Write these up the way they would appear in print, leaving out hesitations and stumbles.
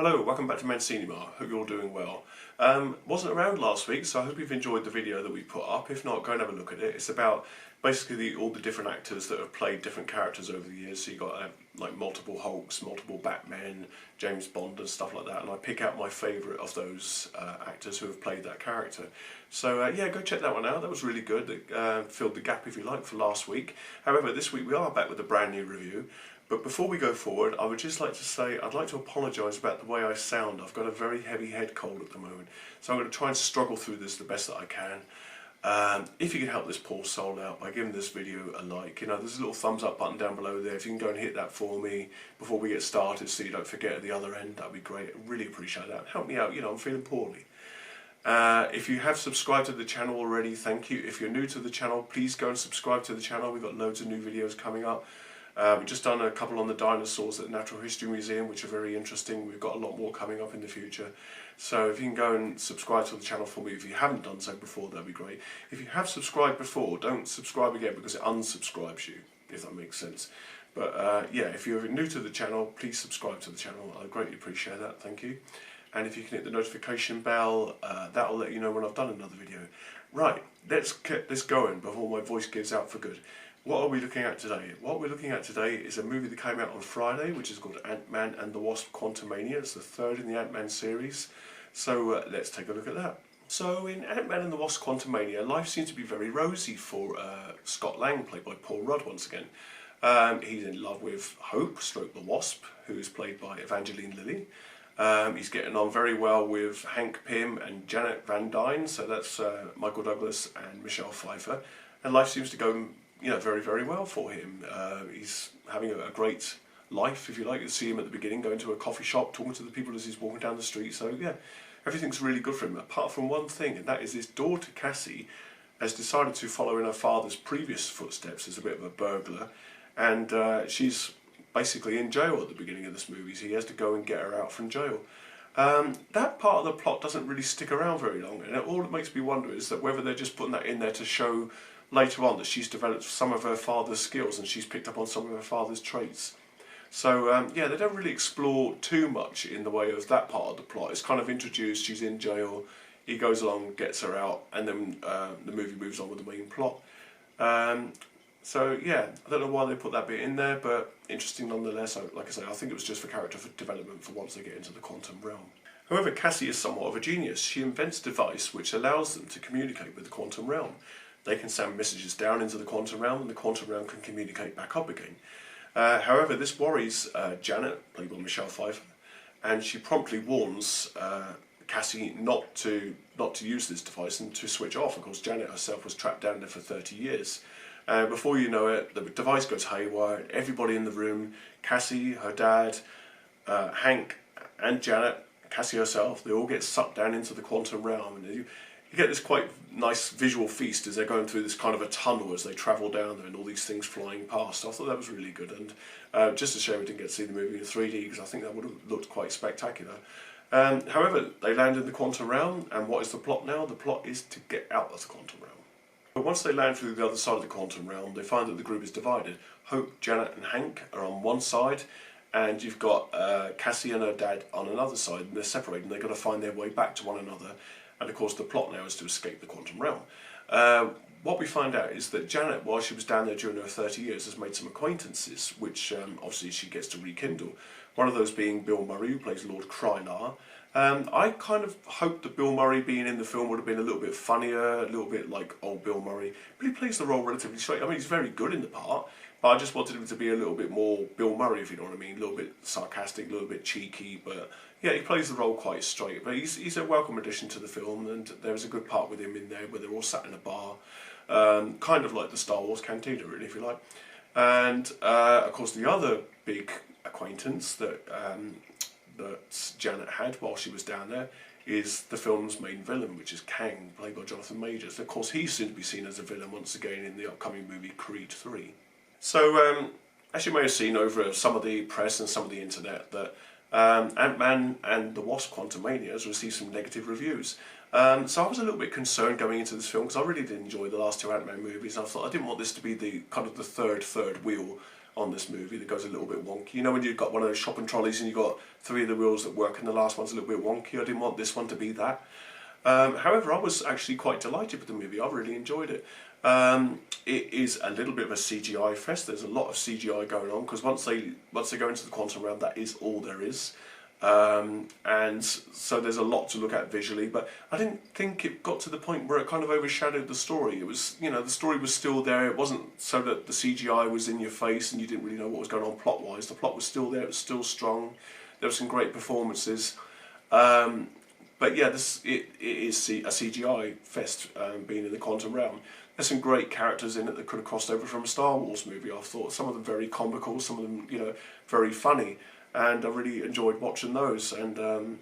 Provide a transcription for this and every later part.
Hello, welcome back to MANCINIMA. Hope you're all doing well. Wasn't around last week, so I hope you've enjoyed the video that we put up. If not, go and have a look at it. It's about basically all the different actors that have played different characters over the years. So you've got like multiple Hulks, multiple Batmen, James Bond and stuff like that. And I pick out my favourite of those actors who have played that character. So yeah, go check that one out. That was really good. It filled the gap, if you like, for last week. However, this week we are back with a brand new review. But before we go forward, I would just like to say I'd like to apologise about the way I sound. I've got a very heavy head cold at the moment, so I'm going to try and struggle through this the best that I can. If you can help this poor soul out by giving this video a like, there's a little thumbs up button down below there. If you can go and hit that for me before we get started so you don't forget at the other end, that'd be great. I really appreciate that. Help me out, I'm feeling poorly. If you have subscribed to the channel already, thank you. If you're new to the channel, please go and subscribe to the channel. We've got loads of new videos coming up. We've just done a couple on the dinosaurs at the Natural History Museum, which are very interesting. We've got a lot more coming up in the future. So if you can go and subscribe to the channel for me, if you haven't done so before, that'd be great. If you have subscribed before, don't subscribe again because it unsubscribes you, if that makes sense. But yeah, if you're new to the channel, please subscribe to the channel. I greatly appreciate that, thank you. And if you can hit the notification bell, that'll let you know when I've done another video. Right, let's get this going before my voice gives out for good. What are we looking at today? What we're looking at today is a movie that came out on Friday, which is called Ant-Man and the Wasp: Quantumania. It's the third in the Ant-Man series. So let's take a look at that. So in Ant-Man and the Wasp: Quantumania, life seems to be very rosy for Scott Lang, played by Paul Rudd once again. He's in love with Hope, stroke the Wasp, who's played by Evangeline Lilly. He's getting on very well with Hank Pym and Janet Van Dyne, so that's Michael Douglas and Michelle Pfeiffer. And life seems to go very, very well for him. He's having a great life, if you like. You see him at the beginning going to a coffee shop, talking to the people as he's walking down the street. So yeah, everything's really good for him, apart from one thing, and that is his daughter Cassie has decided to follow in her father's previous footsteps as a bit of a burglar, and she's basically in jail at the beginning of this movie, so he has to go and get her out from jail. That part of the plot doesn't really stick around very long, and all it makes me wonder is that whether they're just putting that in there to show later on that she's developed some of her father's skills and she's picked up on some of her father's traits. So yeah, they don't really explore too much in the way of that part of the plot. It's kind of introduced, she's in jail, he goes along, gets her out, and then the movie moves on with the main plot. So yeah, I don't know why they put that bit in there, but interesting nonetheless. Like I say, I think it was just for character development for once they get into the quantum realm. However, Cassie is somewhat of a genius. She invents a device which allows them to communicate with the quantum realm. They can send messages down into the quantum realm, and the quantum realm can communicate back up again. However, this worries Janet, played by Michelle Pfeiffer, and she promptly warns Cassie not to use this device and to switch off. Of course, Janet herself was trapped down there for 30 years. Before you know it, the device goes haywire. Everybody in the room, Cassie, her dad, Hank, and Janet, Cassie herself, they all get sucked down into the quantum realm, and you get this quite nice visual feast as they're going through this kind of a tunnel as they travel down there and all these things flying past. I thought that was really good, and just a shame we didn't get to see the movie in 3D because I think that would have looked quite spectacular. However, they land in the quantum realm, and what is the plot now? The plot is to get out of the quantum realm. But once they land through the other side of the quantum realm, they find that the group is divided. Hope, Janet and Hank are on one side, and you've got Cassie and her dad on another side, and they're separated, and they've got to find their way back to one another. And of course the plot now is to escape the quantum realm. What we find out is that Janet, while she was down there during her 30 years, has made some acquaintances, which obviously she gets to rekindle. One of those being Bill Murray, who plays Lord Krynar. I kind of hoped that Bill Murray being in the film would have been a little bit funnier, a little bit like old Bill Murray, but he plays the role relatively straight. I mean, he's very good in the part, but I just wanted him to be a little bit more Bill Murray, if you know what I mean, a little bit sarcastic, a little bit cheeky, but yeah, he plays the role quite straight. But he's a welcome addition to the film, and there's a good part with him in there where they're all sat in a bar, kind of like the Star Wars cantina, really, if you like. And of course, the other big acquaintance that Janet had while she was down there is the film's main villain, which is Kang, played by Jonathan Majors. Of course, he's soon to be seen as a villain once again in the upcoming movie Creed 3. So, as you may have seen over some of the press and some of the internet, that Ant-Man and the Wasp: Quantumania has received some negative reviews. So I was a little bit concerned going into this film because I really did enjoy the last two Ant-Man movies, and I thought I didn't want this to be the kind of the third wheel on this movie that goes a little bit wonky. You know when you've got one of those shopping trolleys and you've got 3 of the wheels that work and the last one's a little bit wonky? I didn't want this one to be that. However, I was actually quite delighted with the movie. I really enjoyed it. It is a little bit of a CGI fest. There's a lot of CGI going on because once they go into the quantum realm, that is all there is. And so there's a lot to look at visually, but I didn't think it got to the point where it kind of overshadowed the story. It was, you know, the story was still there. It wasn't so that the CGI was in your face and you didn't really know what was going on plot-wise. The plot was still there. It was still strong. There were some great performances. But yeah, it is a CGI fest, being in the quantum realm. There's some great characters in it that could have crossed over from a Star Wars movie. I thought some of them very comical, some of them, you know, very funny, and I really enjoyed watching those. And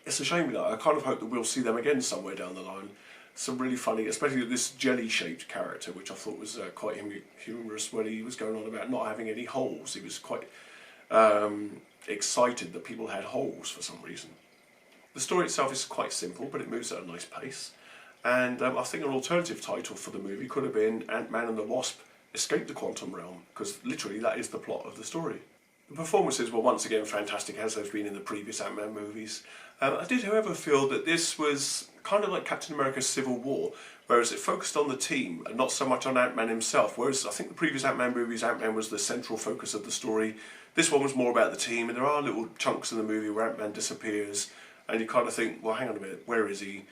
it's a shame that I kind of hope that we'll see them again somewhere down the line. Some really funny, especially this jelly-shaped character, which I thought was quite humorous when he was going on about not having any holes. He was quite excited that people had holes for some reason. The story itself is quite simple, but it moves at a nice pace. And I think an alternative title for the movie could have been Ant-Man and the Wasp Escape the Quantum Realm, because literally that is the plot of the story. The performances were once again fantastic, as they've been in the previous Ant-Man movies. I did, however, feel that this was kind of like Captain America's Civil War, whereas it focused on the team and not so much on Ant-Man himself, whereas I think the previous Ant-Man movies, Ant-Man was the central focus of the story. This one was more about the team, and there are little chunks in the movie where Ant-Man disappears, and you kind of think, well, hang on a minute, where is he?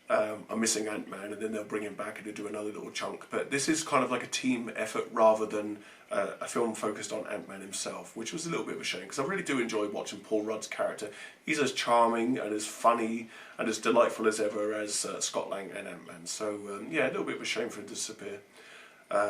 I'm missing Ant-Man, and then they'll bring him back and they'll do another little chunk. But this is kind of like a team effort rather than a film focused on Ant-Man himself, which was a little bit of a shame, because I really do enjoy watching Paul Rudd's character. He's as charming and as funny and as delightful as ever as Scott Lang and Ant-Man. So yeah, a little bit of a shame for him to disappear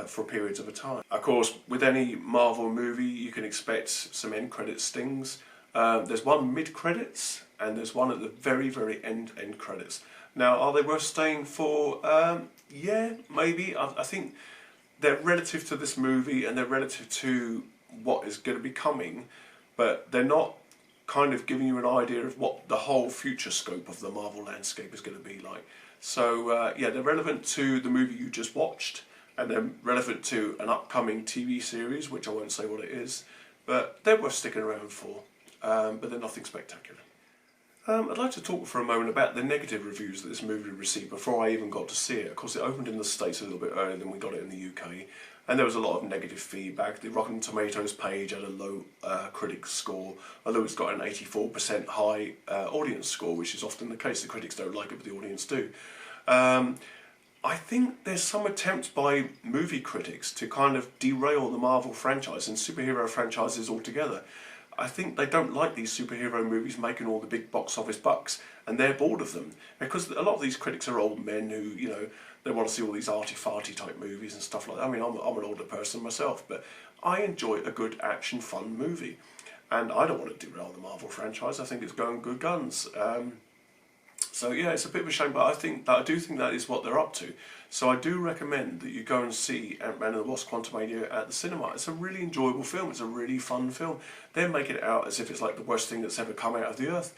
for periods of a time. Of course, with any Marvel movie, you can expect some end credit stings. There's one mid-credits and there's one at the very, very end credits. Now, are they worth staying for? Yeah, maybe. I think they're relative to this movie and they're relative to what is going to be coming, but they're not kind of giving you an idea of what the whole future scope of the Marvel landscape is going to be like. So yeah, they're relevant to the movie you just watched, and they're relevant to an upcoming TV series, which I won't say what it is, but they're worth sticking around for, but they're nothing spectacular. I'd like to talk for a moment about the negative reviews that this movie received before I even got to see it. Of course, it opened in the States a little bit earlier than we got it in the UK, and there was a lot of negative feedback. The Rotten Tomatoes page had a low critics score, although it's got an 84% high audience score, which is often the case. The critics don't like it, but the audience do. I think there's some attempt by movie critics to kind of derail the Marvel franchise and superhero franchises altogether. I think they don't like these superhero movies making all the big box office bucks, and they're bored of them. Because a lot of these critics are old men who, you know, they want to see all these arty-farty type movies and stuff like that. I mean, I'm an older person myself, but I enjoy a good action, fun movie. And I don't want to derail the Marvel franchise. I think it's going good guns. So yeah, it's a bit of a shame, but I do think that is what they're up to. So I do recommend that you go and see Ant-Man and the Wasp: Quantumania at the cinema. It's a really enjoyable film. It's a really fun film. They're making it out as if it's like the worst thing that's ever come out of the earth.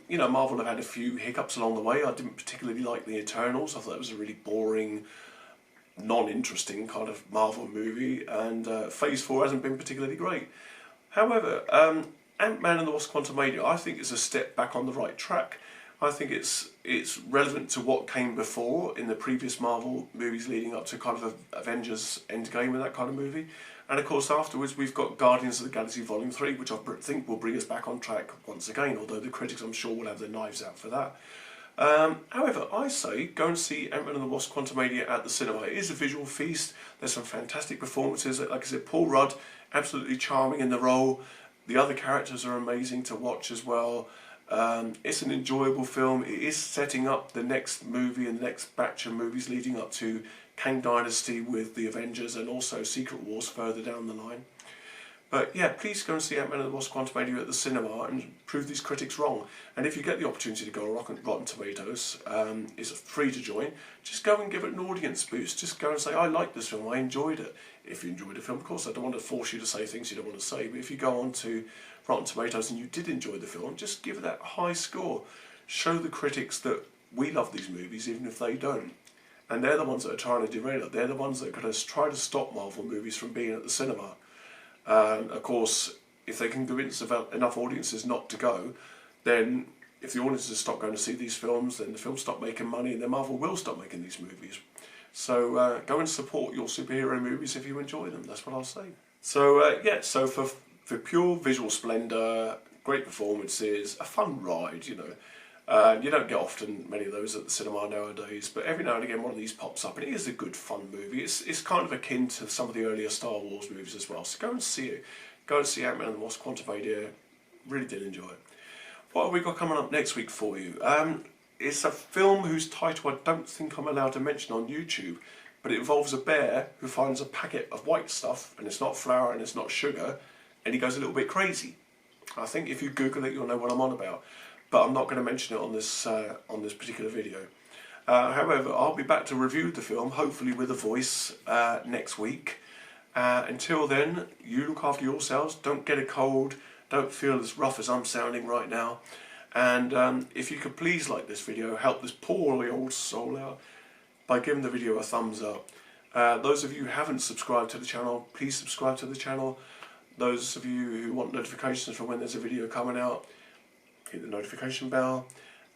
You know, Marvel have had a few hiccups along the way. I didn't particularly like the Eternals. I thought it was a really boring, non-interesting kind of Marvel movie, and Phase 4 hasn't been particularly great. However, Ant-Man and the Wasp: Quantumania, I think, is a step back on the right track. I think it's relevant to what came before in the previous Marvel movies leading up to kind of Avengers Endgame and that kind of movie. And of course afterwards we've got Guardians of the Galaxy Volume 3, which I think will bring us back on track once again, although the critics I'm sure will have their knives out for that. However, I say go and see Ant-Man and the Wasp: Quantumania at the cinema. It is a visual feast. There's some fantastic performances. Like I said, Paul Rudd, absolutely charming in the role. The other characters are amazing to watch as well. It's an enjoyable film. It is setting up the next movie and the next batch of movies leading up to Kang Dynasty with the Avengers and also Secret Wars further down the line. But yeah, please go and see Ant-Man and the Wasp: Quantumania at the cinema and prove these critics wrong. And if you get the opportunity to go on Rotten Tomatoes, it's free to join, just go and give it an audience boost. Just go and say, I like this film, I enjoyed it. If you enjoyed the film, of course, I don't want to force you to say things you don't want to say, but if you go on to Rotten Tomatoes and you did enjoy the film, just give it that high score. Show the critics that we love these movies even if they don't. and they're the ones that are trying to derail it. They're the ones that are going to try to stop Marvel movies from being at the cinema. Of course, if they can convince enough audiences not to go, then if the audiences stop going to see these films, then the films stop making money, and then Marvel will stop making these movies. So go and support your superhero movies if you enjoy them. That's what I'll say. So yeah, so for pure visual splendour, great performances, a fun ride, you know. You don't get often many of those at the cinema nowadays, but every now and again one of these pops up, and it is a good fun movie. It's kind of akin to some of the earlier Star Wars movies as well. So go and see it. Go and see Ant-Man and the Wasp: Quantumania. Really did enjoy it. What have we got coming up next week for you? It's a film whose title I don't think I'm allowed to mention on YouTube, but it involves a bear who finds a packet of white stuff, and it's not flour and it's not sugar, and he goes a little bit crazy. I think if you Google it, you'll know what I'm on about, but I'm not going to mention it on this particular video. However, I'll be back to review the film, hopefully with a voice, next week. Until then, you look after yourselves, don't get a cold, don't feel as rough as I'm sounding right now, and if you could please like this video, help this poor old soul out by giving the video a thumbs up. Those of you who haven't subscribed to the channel, please subscribe to the channel. Those of you who want notifications for when there's a video coming out, hit the notification bell,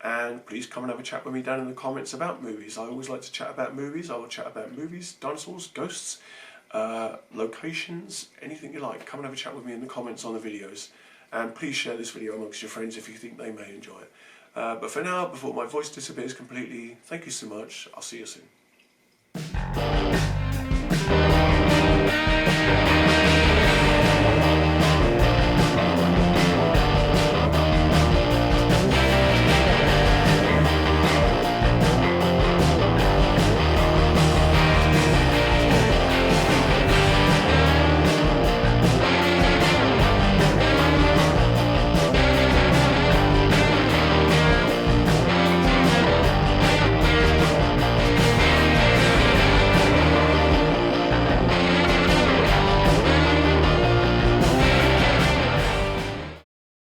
and please come and have a chat with me down in the comments about movies. I always like to chat about movies. I will chat about movies, dinosaurs, ghosts, locations, anything you like. Come and have a chat with me in the comments on the videos, and please share this video amongst your friends if you think they may enjoy it. But for now, before my voice disappears completely, thank you so much. I'll see you soon.